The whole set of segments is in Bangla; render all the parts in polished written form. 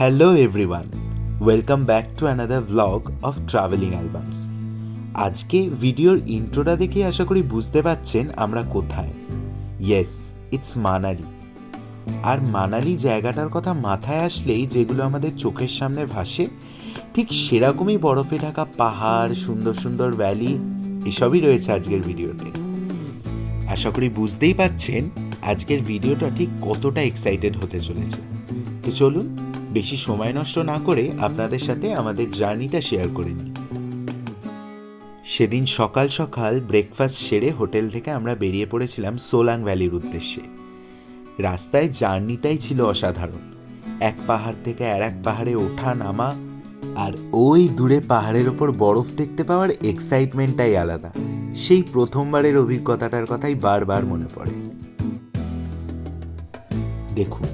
Hello everyone, welcome back to another vlog of traveling albums. আজকে ভিডিওর ইন্ট্রোটা দেখে আশা করি বুঝতে পারছেন আমরা কোথায়। Yes, it's Manali. আর মানালি জায়গাটার কথা মাথায় আসলেই যেগুলো আমাদের চোখের সামনে ভাসে ঠিক সেরকমই বরফে ঢাকা পাহাড়, সুন্দর সুন্দর ভ্যালি এসবই রয়েছে আজকের ভিডিওতে। আশা করি বুঝতেই পারছেন আজকের ভিডিওটা ঠিক কতটা এক্সাইটেড হতে চলেছে। তো চলুন বেশি সময় নষ্ট না করে আপনাদের সাথে আমাদের জার্নিটা শেয়ার করে নিই। সেদিন সকাল সকাল ব্রেকফাস্ট সেরে হোটেল থেকে আমরা বেরিয়ে পড়েছিলাম সোলাং ভ্যালির উদ্দেশ্যে। রাস্তায় জার্নিটাই ছিল অসাধারণ। এক পাহাড় থেকে আর এক পাহাড়ে ওঠা নামা, আর ওই দূরে পাহাড়ের ওপর বরফ দেখতে পাওয়ার এক্সাইটমেন্টটাই আলাদা। সেই প্রথমবারের অভিজ্ঞতাটার কথাই বারবার মনে পড়ে। দেখুন,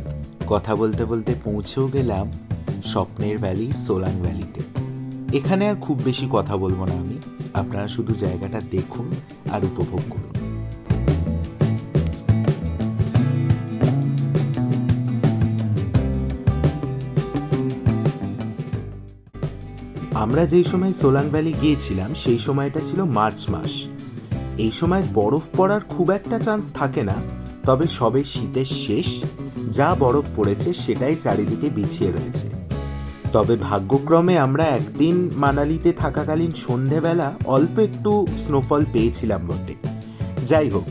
কথা বলতে বলতে পৌঁছেও গেলাম স্বপ্নের ভ্যালি সোলাং ভ্যালিতে। এখানে আর খুব বেশি কথা বলবো না আমি, আপনারা শুধু জায়গাটা দেখুন আর উপভোগ করুন। আমরা যেই সময় সোলাং ভ্যালি গিয়েছিলাম সেই সময়টা ছিল মার্চ মাস। এই সময় বরফ পড়ার খুব একটা চান্স থাকে না, তবে সবে শীতের শেষ, যা বরফ পড়েছে সেটাই চারিদিকে বিছিয়ে রয়েছে। তবে ভাগ্যক্রমে আমরা একদিন মানালিতে থাকাকালীন সন্ধেবেলা অল্প একটু স্নোফল পেয়েছিলাম বটে। যাই হোক,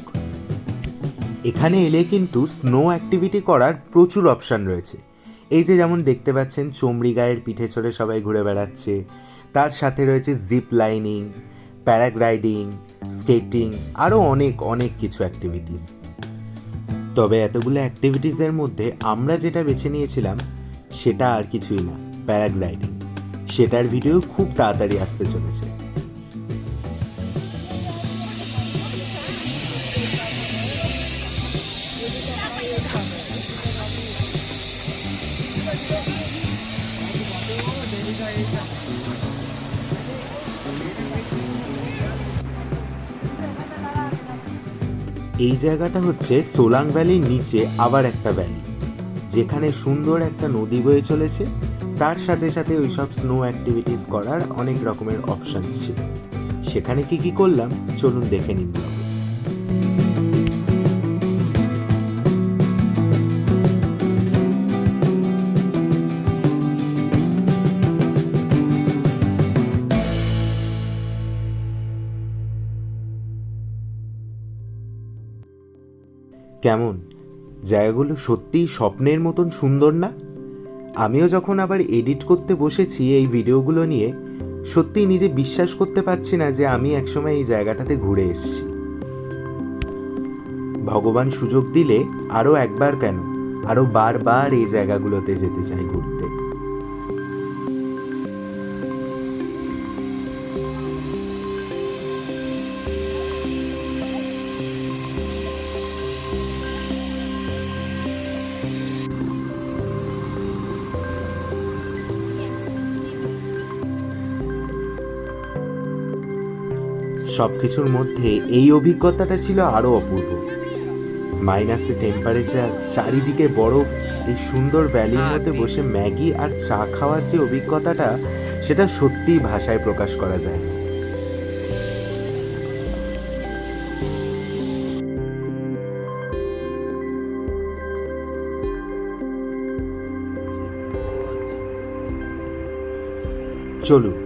এখানে এলে কিন্তু স্নো অ্যাক্টিভিটি করার প্রচুর অপশান রয়েছে। এই যে যেমন দেখতে পাচ্ছেন চমড়ি গায়ের পিঠে চড়ে সবাই ঘুরে বেড়াচ্ছে, তার সাথে রয়েছে জিপ লাইনিং, প্যারাগ্লাইডিং, স্কেটিং, আরও অনেক অনেক কিছু অ্যাক্টিভিটিস। তবে এতগুলো অ্যাক্টিভিটিসের মধ্যে আমরা যেটা বেছে নিয়েছিলাম সেটা আর কিছুই না, প্যারাগ্লাইডিং। সেটার ভিডিও খুব তাড়াতাড়ি আসতে চলেছে। এই জায়গাটা হচ্ছে সোলাং ভ্যালির নিচে আবার একটা ভ্যালি, যেখানে সুন্দর একটা নদী বয়ে চলেছে, তার সাথে সাথে ওইসব স্নো অ্যাক্টিভিটিস করার অনেক রকমের অপশানস ছিল। সেখানে কি কি করলাম চলুন দেখে নিন। কেমন জায়গাগুলো সত্যিই স্বপ্নের মতন সুন্দর না? আমিও যখন আবার এডিট করতে বসেছি এই ভিডিওগুলো নিয়ে, সত্যিই নিজে বিশ্বাস করতে পারছি না যে আমি একসময় এই জায়গাটাতে ঘুরে এসেছি। ভগবান সুযোগ দিলে আরও একবার কেন, আরও বারবার এই জায়গাগুলোতে যেতে চাই ঘুরতে। সব কিছুর মধ্যে এই অভিজ্ঞতাটা ছিল আরও অপূর্ব। মাইনাসে টেম্পারেচার, চারিদিকে বরফ, এই সুন্দর ভ্যালির মধ্যে বসে ম্যাগি আর চা খাওয়ার যে অভিজ্ঞতাটা, সেটা সত্যিই ভাষায় প্রকাশ করা যায় না। চলুন,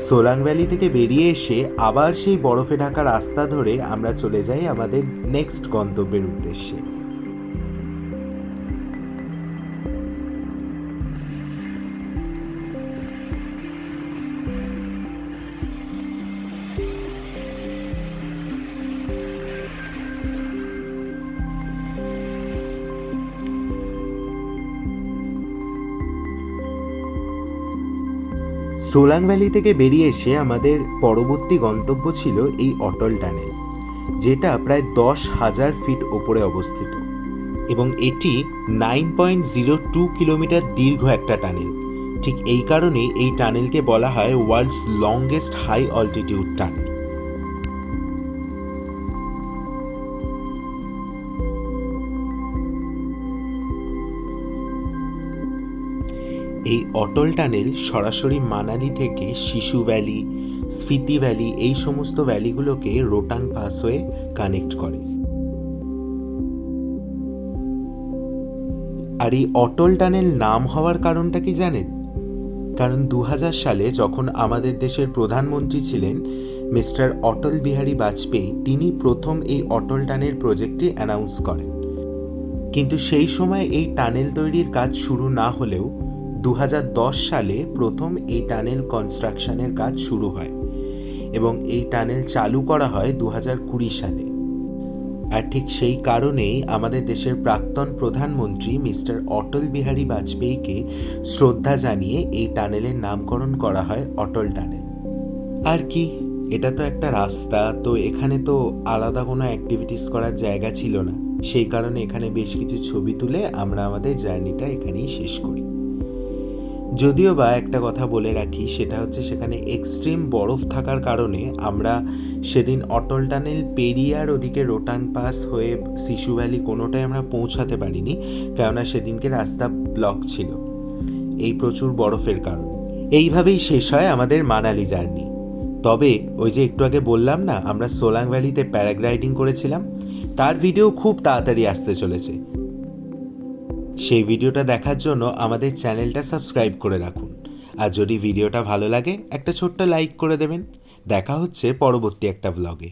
সোলাং ভ্যালি থেকে বেরিয়ে এসে আবার সেই বরফে ঢাকা রাস্তা ধরে আমরা চলে যাই আমাদের নেক্সট গন্তব্যের উদ্দেশ্যে। সোলাং ভ্যালি থেকে বেরিয়ে এসে আমাদের পরবর্তী গন্তব্য ছিল এই অটল টানেল, যেটা প্রায় 10,000 ফিট ওপরে অবস্থিত এবং এটি 9.02 কিলোমিটার দীর্ঘ একটা টানেল। ঠিক এই কারণেই এই টানেলকে বলা হয় world's longest high altitude tunnel. এই অটল টানেল সরাসরি মানালি থেকে শিশু ভ্যালি, স্পিতি ভ্যালি এই সমস্ত ভ্যালিগুলোকে রোটাং পাস হয়ে কানেক্ট করে। আর এই অটল টানেল নাম হওয়ার কারণটা কি জানেন? কারণ 2000 সালে যখন আমাদের দেশের প্রধানমন্ত্রী ছিলেন মিস্টার অটল বিহারী বাজপেয়ী, তিনি প্রথম এই অটল টানেল প্রজেক্টটি অ্যানাউন্স করেন। কিন্তু সেই সময় এই টানেল তৈরির কাজ শুরু না হলেও 2010 সালে প্রথম এই টানেল কনস্ট্রাকশনের কাজ শুরু হয় এবং এই টানেল চালু করা হয় 2020 সালে। আর ঠিক সেই কারণেই আমাদের দেশের প্রাক্তন প্রধানমন্ত্রী মিস্টার অটল বিহারী বাজপেয়ীকে শ্রদ্ধা জানিয়ে এই টানেলের নামকরণ করা হয় অটল টানেল। আর কি, এটা তো একটা রাস্তা, তো এখানে তো আলাদা কোনো অ্যাক্টিভিটিস করার জায়গা ছিল না, সেই কারণে এখানে বেশ কিছু ছবি তুলে আমরা আমাদের জার্নিটা এখানেই শেষ করি। যদিও বা একটা কথা বলে রাখি, সেটা হচ্ছে সেখানে এক্সট্রিম বরফ থাকার কারণে আমরা সেদিন অটল টানেল পেরিয়ে আর ওদিকে রোটাং পাস হয়ে শিশু ভ্যালি কোনোটাই আমরা পৌঁছাতে পারিনি, কেননা সেদিনকে রাস্তা ব্লক ছিল এই প্রচুর বরফের কারণে। এইভাবেই শেষ হয় আমাদের মানালি জার্নি। তবে ওই যে একটু আগে বললাম না আমরা সোলাং ভ্যালিতে প্যারাগ্লাইডিং করেছিলাম, তার ভিডিও খুব তাড়াতাড়ি আসতে চলেছে। সেই ভিডিওটা দেখার জন্য আমাদের চ্যানেলটা সাবস্ক্রাইব করে রাখুন। আর যদি ভিডিওটা ভালো লাগে একটা ছোট্ট লাইক করে দেবেন। দেখা হচ্ছে পরবর্তী একটা ব্লগে।